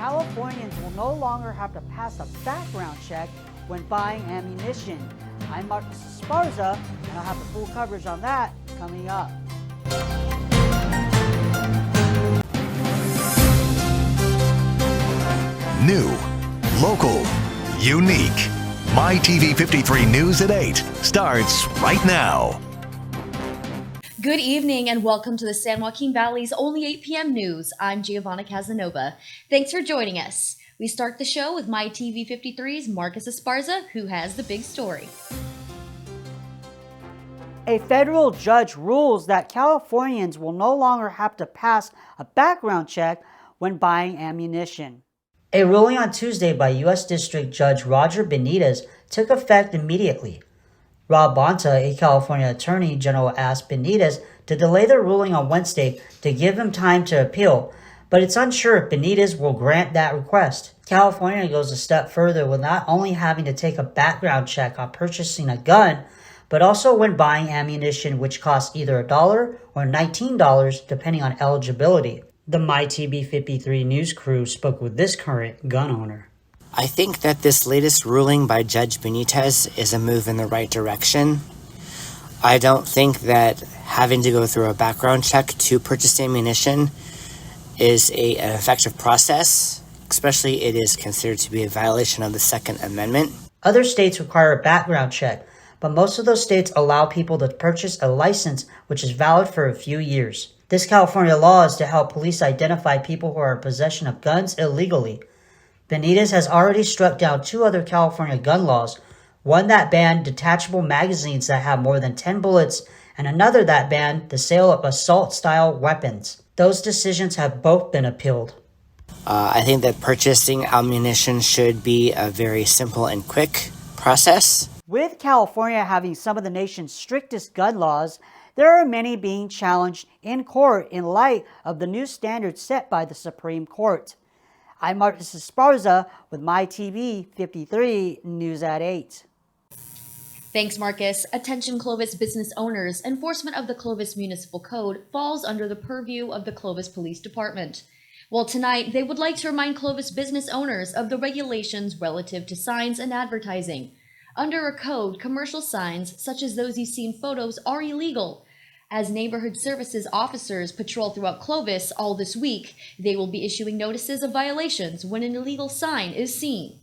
Californians will no longer have to pass a background check when buying ammunition. I'm Marcus Esparza, and I'll have the full coverage on that coming up. New, local, unique. MyTV53 News at 8 starts right now. Good evening and welcome to the San Joaquin Valley's only 8 p.m. news. I'm Giovanna Casanova. Thanks for joining us. We start the show with MyTV53's Marcus Esparza, who has the big story. A federal judge rules that Californians will no longer have to pass a background check when buying ammunition. A ruling on Tuesday by U.S. District Judge Roger Benitez took effect immediately. Rob Bonta, a California attorney general, asked Benitez to delay the ruling on Wednesday to give him time to appeal, but it's unsure if Benitez will grant that request. California goes a step further with not only having to take a background check on purchasing a gun, but also when buying ammunition, which costs either $1 or $19 depending on eligibility. The MyTV53 news crew spoke with this current gun owner. I think that this latest ruling by Judge Benitez is a move in the right direction. I don't think that having to go through a background check to purchase ammunition is an effective process, especially it is considered to be a violation of the Second Amendment. Other states require a background check, but most of those states allow people to purchase a license which is valid for a few years. This California law is to help police identify people who are in possession of guns illegally. Benitez has already struck down 2 other California gun laws, one that banned detachable magazines that have more than 10 bullets, and another that banned the sale of assault-style weapons. Those decisions have both been appealed. I think that purchasing ammunition should be a very simple and quick process. With California having some of the nation's strictest gun laws, there are many being challenged in court in light of the new standards set by the Supreme Court. I'm Marcus Esparza with MyTV53 News at 8. Thanks, Marcus. Attention Clovis business owners. Enforcement of the Clovis Municipal Code falls under the purview of the Clovis Police Department. Well, tonight, they would like to remind Clovis business owners of the regulations relative to signs and advertising. Under a code, commercial signs, such as those you see in photos, are illegal. As neighborhood services officers patrol throughout Clovis all this week, they will be issuing notices of violations when an illegal sign is seen.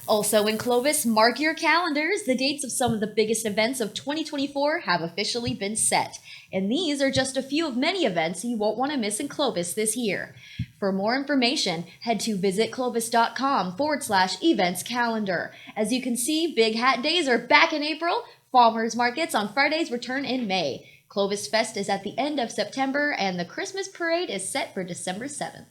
Also in Clovis, mark your calendars. The dates of some of the biggest events of 2024 have officially been set. And these are just a few of many events you won't want to miss in Clovis this year. For more information, head to visitclovis.com/events calendar. As you can see, Big Hat Days are back in April. Farmers markets on Fridays return in May. Clovis Fest is at the end of September, and the Christmas Parade is set for December 7th.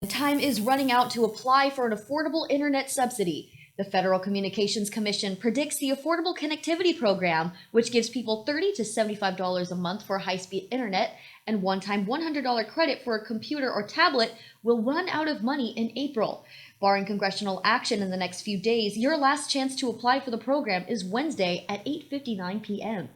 Time is running out to apply for an affordable internet subsidy. The Federal Communications Commission predicts the Affordable Connectivity Program, which gives people $30 to $75 a month for high-speed internet and one-time $100 credit for a computer or tablet, will run out of money in April. Barring congressional action in the next few days, your last chance to apply for the program is Wednesday at 8:59 p.m.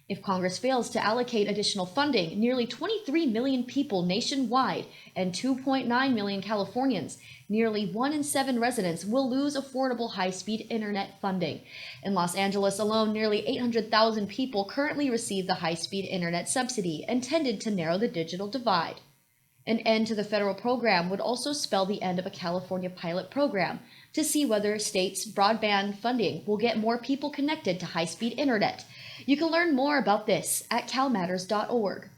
If Congress fails to allocate additional funding, nearly 23 million people nationwide and 2.9 million Californians, nearly 1 in 7 residents, will lose affordable high-speed internet funding. In Los Angeles alone, nearly 800,000 people currently receive the high-speed internet subsidy, intended to narrow the digital divide. An end to the federal program would also spell the end of a California pilot program to see whether states' broadband funding will get more people connected to high-speed internet. You can learn more about this at calmatters.org.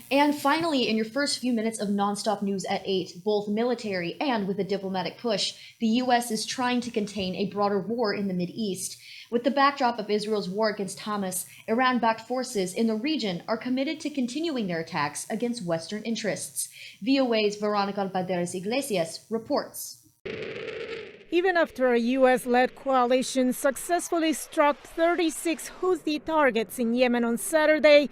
And finally, in your first few minutes of nonstop news at 8, both military and with a diplomatic push, the U.S. is trying to contain a broader war in the Mideast. With the backdrop of Israel's war against Hamas, Iran-backed forces in the region are committed to continuing their attacks against Western interests. VOA's Veronica Valderes Iglesias reports. Even after a U.S.-led coalition successfully struck 36 Houthi targets in Yemen on Saturday,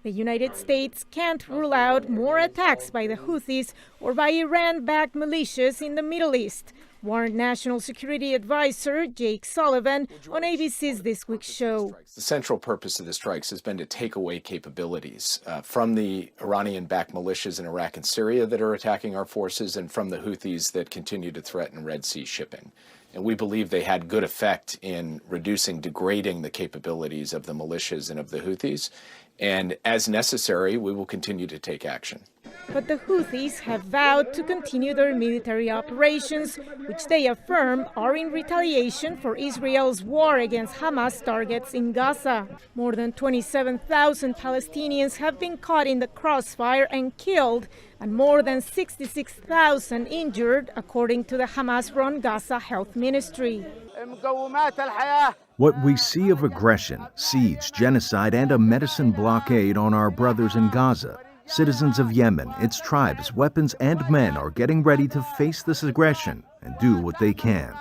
The United States can't rule out more attacks by the Houthis or by Iran-backed militias in the Middle East, warned National Security Advisor Jake Sullivan on ABC's This Week show. The central purpose of the strikes has been to take away capabilities from the Iranian-backed militias in Iraq and Syria that are attacking our forces and from the Houthis that continue to threaten Red Sea shipping. And we believe they had good effect in degrading the capabilities of the militias and of the Houthis. And as necessary, we will continue to take action. But the Houthis have vowed to continue their military operations, which they affirm are in retaliation for Israel's war against Hamas targets in Gaza. More than 27,000 Palestinians have been caught in the crossfire and killed, and more than 66,000 injured, according to the Hamas-run Gaza Health Ministry. What we see of aggression, siege, genocide, and a medicine blockade on our brothers in Gaza. Citizens of Yemen, its tribes, weapons, and men are getting ready to face this aggression and do what they can.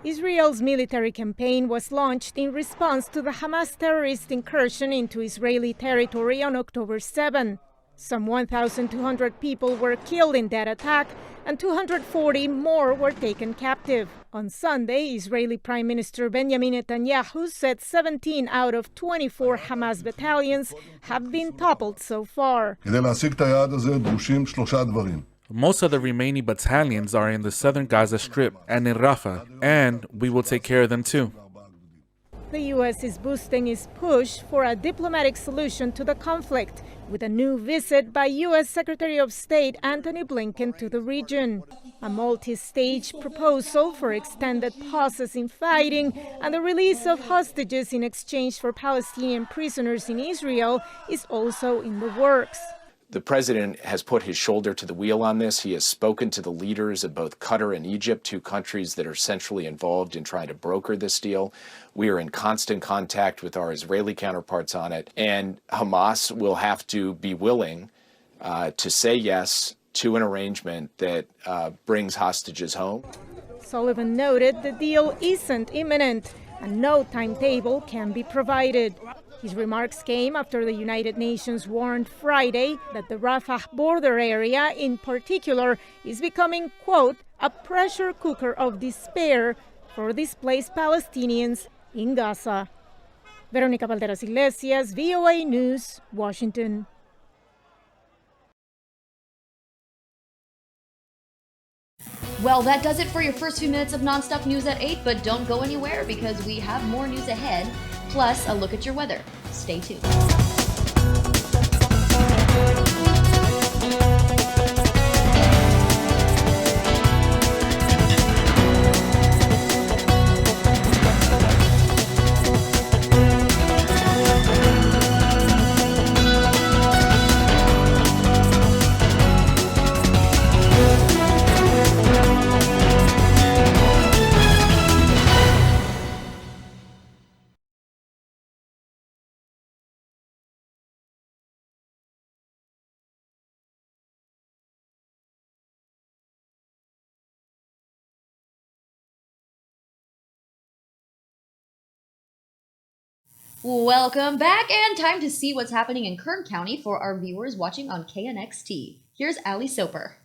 Israel's military campaign was launched in response to the Hamas terrorist incursion into Israeli territory on October 7. Some 1,200 people were killed in that attack, and 240 more were taken captive. On Sunday, Israeli Prime Minister Benjamin Netanyahu said 17 out of 24 Hamas battalions have been toppled so far. Most of the remaining battalions are in the southern Gaza Strip and in Rafah, and we will take care of them too. The U.S. is boosting its push for a diplomatic solution to the conflict, with a new visit by U.S. Secretary of State Antony Blinken to the region. A multi-stage proposal for extended pauses in fighting and the release of hostages in exchange for Palestinian prisoners in Israel is also in the works. The president has put his shoulder to the wheel on this. He has spoken to the leaders of both Qatar and Egypt, two countries that are centrally involved in trying to broker this deal. We are in constant contact with our Israeli counterparts on it. And Hamas will have to be willing to say yes to an arrangement that brings hostages home. Sullivan noted the deal isn't imminent and no timetable can be provided. His remarks came after the United Nations warned Friday that the Rafah border area in particular is becoming, quote, a pressure cooker of despair for displaced Palestinians in Gaza. Veronica Valderas Iglesias, VOA News, Washington. Well, that does it for your first few minutes of Nonstop News at 8, but don't go anywhere because we have more news ahead, plus a look at your weather. Stay tuned. Welcome back, and time to see what's happening in Kern County for our viewers watching on KNXT. Here's Ali Soper.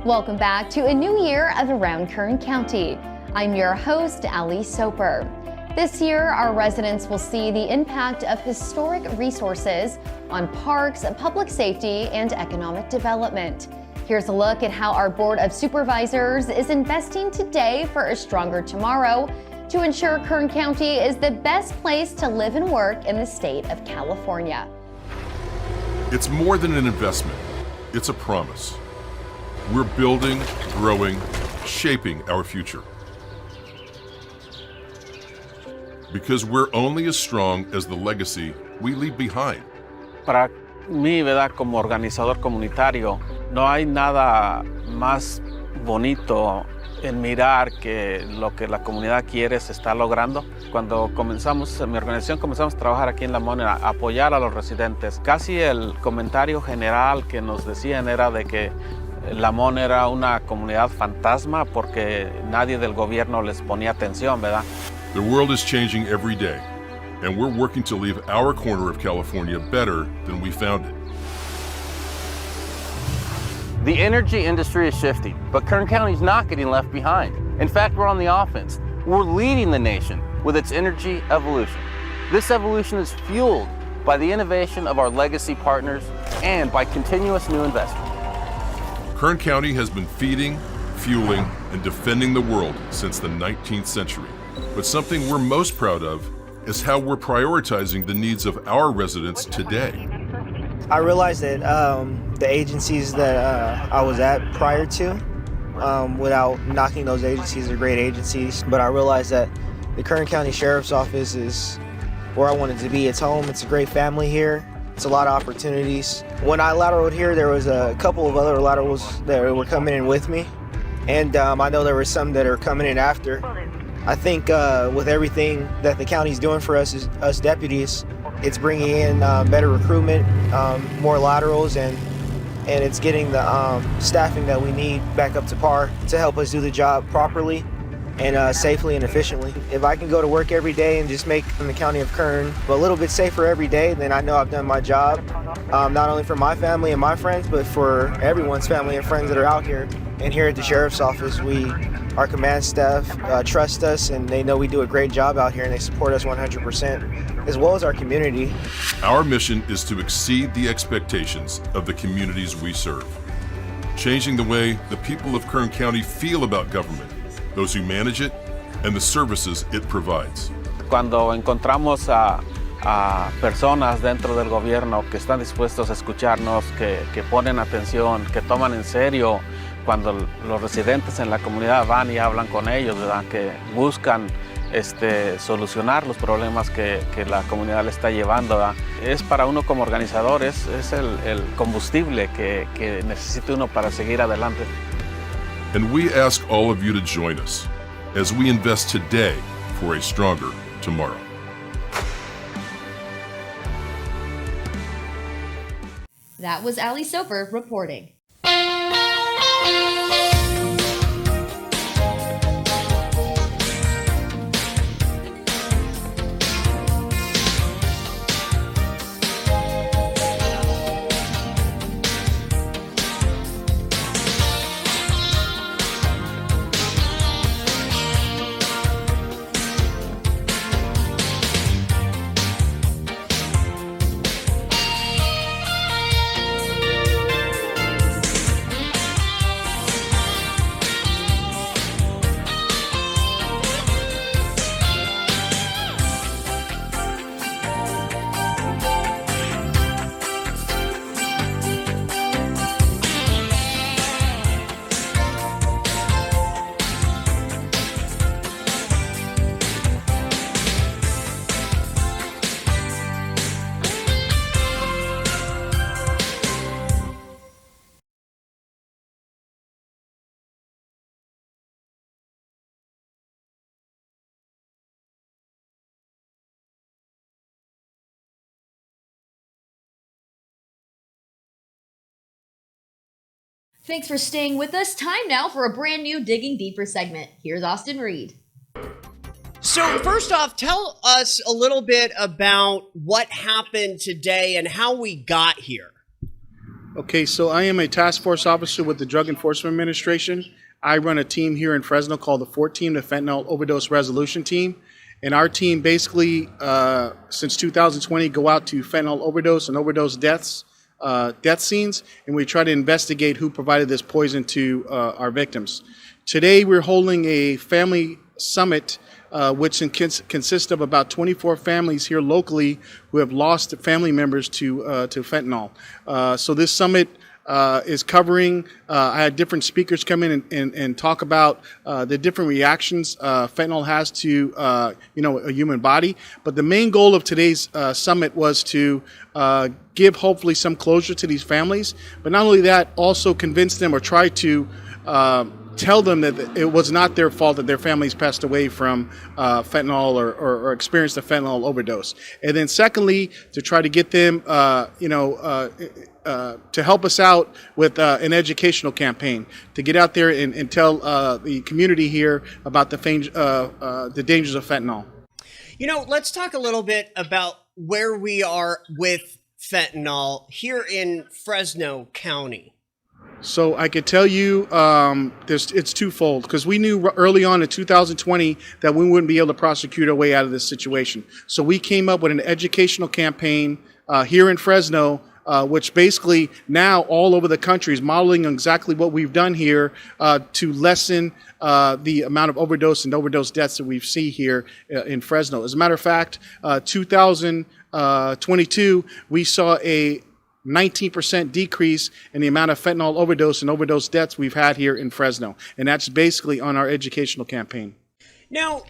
Welcome back to a new year of Around Kern County. I'm your host, Ali Soper. This year, our residents will see the impact of historic resources on parks, public safety, and economic development. Here's a look at how our Board of Supervisors is investing today for a stronger tomorrow to ensure Kern County is the best place to live and work in the state of California. It's more than an investment. It's a promise. We're building, growing, shaping our future. Because we're only as strong as the legacy we leave behind. Para mí, ¿verdad? Como organizador comunitario, no hay nada más bonito en mirar que lo que la comunidad quiere se está logrando. Cuando comenzamos, en mi organización comenzamos a trabajar aquí en La Mona, a apoyar a los residentes. Casi el comentario general que nos decían era de que Lamón era una comunidad fantasma porque nadie del gobierno les ponía atención, ¿verdad? The world is changing every day, and we're working to leave our corner of California better than we found it. The energy industry is shifting, but Kern County's not getting left behind. In fact, we're on the offense. We're leading the nation with its energy evolution. This evolution is fueled by the innovation of our legacy partners and by continuous new investment. Kern County has been feeding, fueling, and defending the world since the 19th century. But something we're most proud of is how we're prioritizing the needs of our residents today. I realized that the agencies that I was at prior to, without knocking those agencies, are great agencies, but I realized that the Kern County Sheriff's Office is where I wanted to be. It's home, it's a great family here, it's a lot of opportunities. When I lateraled here, there was a couple of other laterals that were coming in with me, and I know there were some that are coming in after. I think with everything that the county's doing for us, us deputies, it's bringing in better recruitment, more laterals, and it's getting the staffing that we need back up to par to help us do the job properly and safely and efficiently. If I can go to work every day and just make the county of Kern a little bit safer every day, then I know I've done my job, not only for my family and my friends, but for everyone's family and friends that are out here. And here at the Sheriff's Office, our command staff trust us, and they know we do a great job out here, and they support us 100%, as well as our community. Our mission is to exceed the expectations of the communities we serve, changing the way the people of Kern County feel about government, those who manage it, and the services it provides. Cuando encontramos a personas dentro del gobierno que están dispuestos a escucharnos, que ponen atención, que toman en serio cuando los residentes en la comunidad van y hablan con ellos, ¿verdad? Que buscan solucionar los problemas que la comunidad le está llevando, ¿verdad? Es para uno como organizador, es el combustible que necesita uno para seguir adelante. And we ask all of you to join us as we invest today for a stronger tomorrow. That was Ali Soper reporting. Thanks for staying with us. Time now for a brand new Digging Deeper segment. Here's Austin Reed. So first off, tell us a little bit about what happened today and how we got here. Okay, so I am a task force officer with the Drug Enforcement Administration. I run a team here in Fresno called the 4 Team, the Fentanyl Overdose Resolution Team. And our team basically, since 2020, go out to fentanyl overdose and overdose death scenes, and we try to investigate who provided this poison to our victims. Today, we're holding a family summit, which consists of about 24 families here locally who have lost family members to fentanyl. So this summit is covering, I had different speakers come in and talk about the different reactions fentanyl has to a human body. But the main goal of today's summit was to give hopefully some closure to these families, but not only that, also convince them or try to tell them that it was not their fault that their families passed away from fentanyl or experienced a fentanyl overdose. And then secondly, to try to get them, to help us out with an educational campaign to get out there and tell the community here about the dangers of fentanyl. Let's talk a little bit about where we are with fentanyl here in Fresno County. So I could tell you it's twofold, because we knew early on in 2020 that we wouldn't be able to prosecute our way out of this situation. So we came up with an educational campaign here in Fresno, which basically now all over the country is modeling exactly what we've done here to lessen the amount of overdose and overdose deaths that we see here in Fresno. As a matter of fact, 2022, we saw a 19% decrease in the amount of fentanyl overdose and overdose deaths we've had here in Fresno. And that's basically on our educational campaign. Now,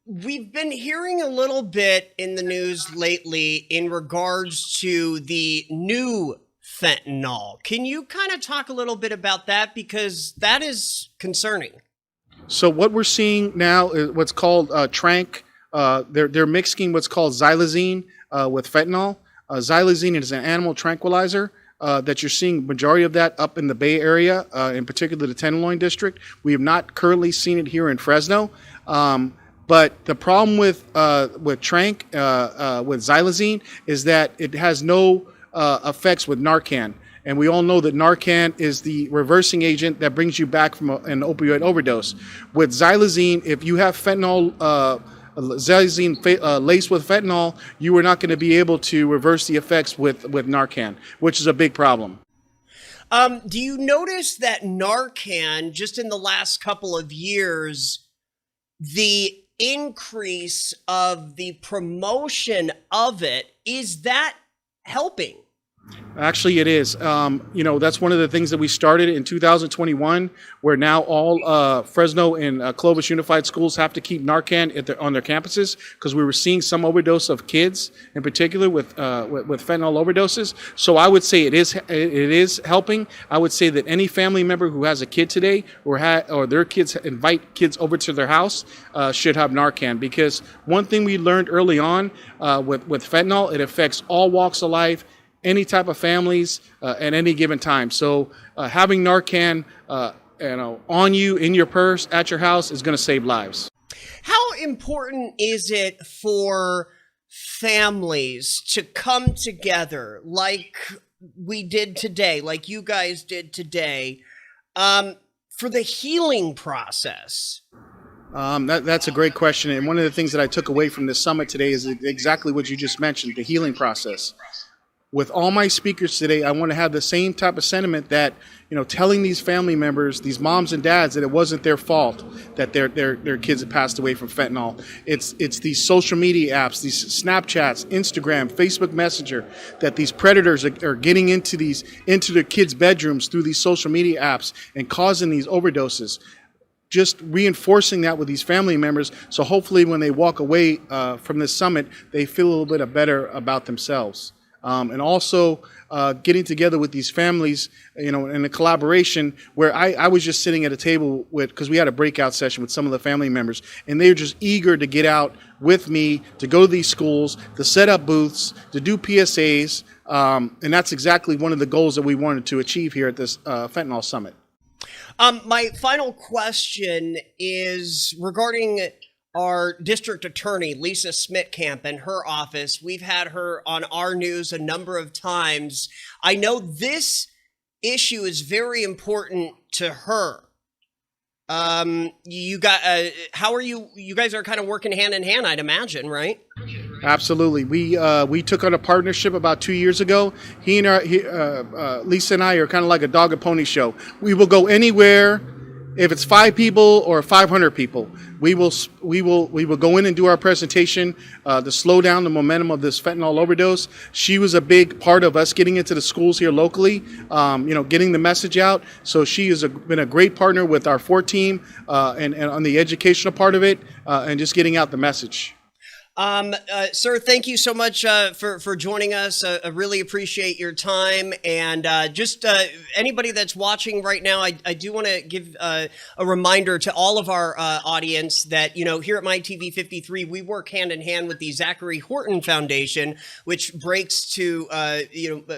we've been hearing a little bit in the news lately in regards to the new fentanyl. Can you kind of talk a little bit about that? Because that is concerning. So what we're seeing now is what's called tranq. They're mixing what's called xylazine with fentanyl. Xylazine is an animal tranquilizer that you're seeing majority of that up in the Bay Area, in particular the Tenderloin district. We have not currently seen it here in Fresno. But the problem with tranq, with xylazine, is that it has no effects with Narcan. And we all know that Narcan is the reversing agent that brings you back from an opioid overdose. With xylazine, if you have fentanyl, xylazine laced with fentanyl, you are not going to be able to reverse the effects with Narcan, which is a big problem. Do you notice that Narcan, just in the last couple of years, the increase of the promotion of it, is that helping? Actually, it is. That's one of the things that we started in 2021, where now all Fresno and Clovis Unified Schools have to keep Narcan on their campuses, because we were seeing some overdose of kids, in particular with fentanyl overdoses. So I would say it is helping. I would say that any family member who has a kid today or their kids invite kids over to their house should have Narcan, because one thing we learned early on with fentanyl, it affects all walks of life, any type of families at any given time. So having Narcan on you, in your purse, at your house is going to save lives. How important is it for families to come together like we did today, like you guys did today, for the healing process? That's a great question. And one of the things that I took away from this summit today is exactly what you just mentioned, the healing process. With all my speakers today, I want to have the same type of sentiment that, telling these family members, these moms and dads, that it wasn't their fault that their kids had passed away from fentanyl. It's these social media apps, these Snapchats, Instagram, Facebook Messenger, that these predators are getting into their kids' bedrooms through these social media apps and causing these overdoses. Just reinforcing that with these family members, so hopefully when they walk away from this summit, they feel a little bit better about themselves. And also getting together with these families, in a collaboration where I was just sitting at a table because we had a breakout session with some of the family members, and they were just eager to get out with me, to go to these schools, to set up booths, to do PSAs. And that's exactly one of the goals that we wanted to achieve here at this Fentanyl Summit. My final question is regarding our district attorney, Lisa Smitkamp, and her office. We've had her on our news a number of times. I know this issue is very important to her. You guys are kind of working hand in hand, I'd imagine, right? Absolutely. We took on a partnership about 2 years ago. Lisa and I are kind of like a dog and pony show. We will go anywhere. If it's 5 people or 500 people, we will go in and do our presentation to slow down the momentum of this fentanyl overdose. She was a big part of us getting into the schools here locally, getting the message out. So she has been a great partner with our 4 team and on the educational part of it, and just getting out the message. Sir, thank you so much for joining us. I really appreciate your time. And just anybody that's watching right now, I do want to give a reminder to all of our audience that, you know, here at MyTV53, we work hand in hand with the Zachary Horton Foundation, which breaks to,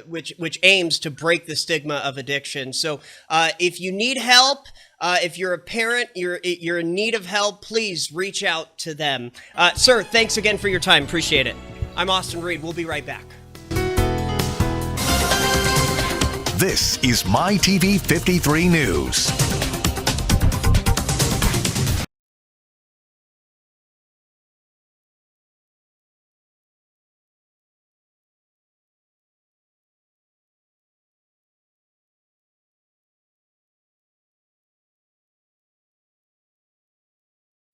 which aims to break the stigma of addiction. So if you need help, if you're a parent, you're in need of help, please reach out to them. Sir, thanks again for your time. Appreciate it. I'm Austin Reed. We'll be right back. This is MyTV53 News.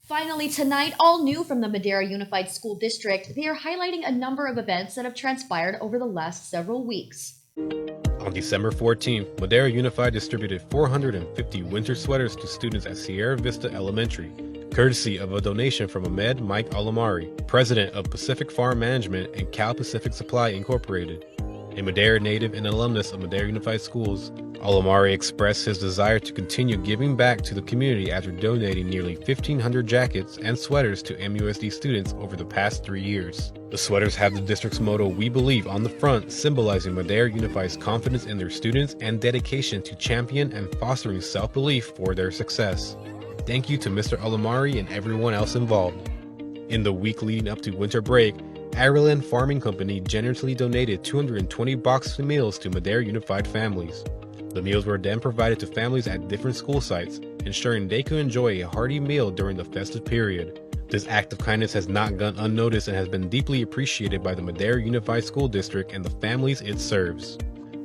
Finally tonight, all new from the Madera Unified School District, they are highlighting a number of events that have transpired over the last several weeks. On December 14th, Madera Unified distributed 450 winter sweaters to students at Sierra Vista Elementary, courtesy of a donation from Ahmed Mike Alamari, president of Pacific Farm Management and Cal Pacific Supply Incorporated. A Madera native and alumnus of Madera Unified Schools, Alamari expressed his desire to continue giving back to the community after donating nearly 1,500 jackets and sweaters to MUSD students over the past 3 years. The sweaters have the district's motto, "We Believe," on the front, symbolizing Madera Unified's confidence in their students and dedication to champion and fostering self-belief for their success. Thank you to Mr. Alamari and everyone else involved. In the week leading up to winter break, Ireland Farming Company generously donated 220 boxed meals to Madera Unified families. The meals were then provided to families at different school sites, ensuring they could enjoy a hearty meal during the festive period. This act of kindness has not gone unnoticed and has been deeply appreciated by the Madera Unified School District and the families it serves.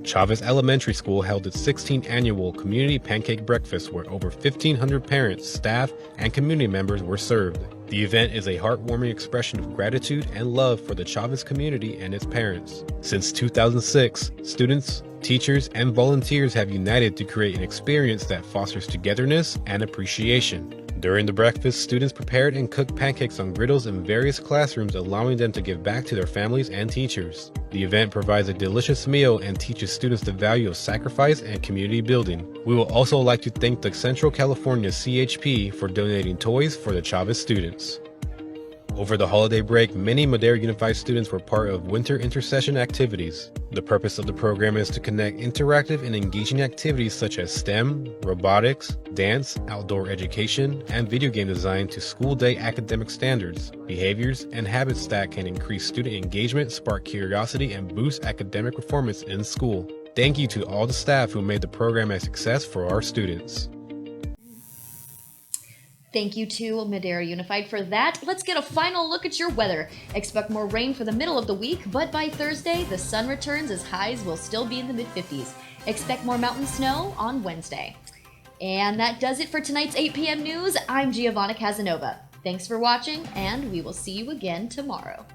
Chavez Elementary School held its 16th annual Community Pancake Breakfast where over 1,500 parents, staff, and community members were served. The event is a heartwarming expression of gratitude and love for the Chavez community and its parents. Since 2006, students, teachers, and volunteers have united to create an experience that fosters togetherness and appreciation. During the breakfast, students prepared and cooked pancakes on griddles in various classrooms, allowing them to give back to their families and teachers. The event provides a delicious meal and teaches students the value of sacrifice and community building. We would also like to thank the Central California CHP for donating toys for the Chavez students. Over the holiday break, many Madera Unified students were part of winter intercession activities. The purpose of the program is to connect interactive and engaging activities such as STEM, robotics, dance, outdoor education, and video game design to school day academic standards, behaviors, and habits that can increase student engagement, spark curiosity, and boost academic performance in school. Thank you to all the staff who made the program a success for our students. Thank you to Madera Unified for that. Let's get a final look at your weather. Expect more rain for the middle of the week, but by Thursday, the sun returns as highs will still be in the mid-50s. Expect more mountain snow on Wednesday. And that does it for tonight's 8 p.m. news. I'm Giovanna Casanova. Thanks for watching, and we will see you again tomorrow.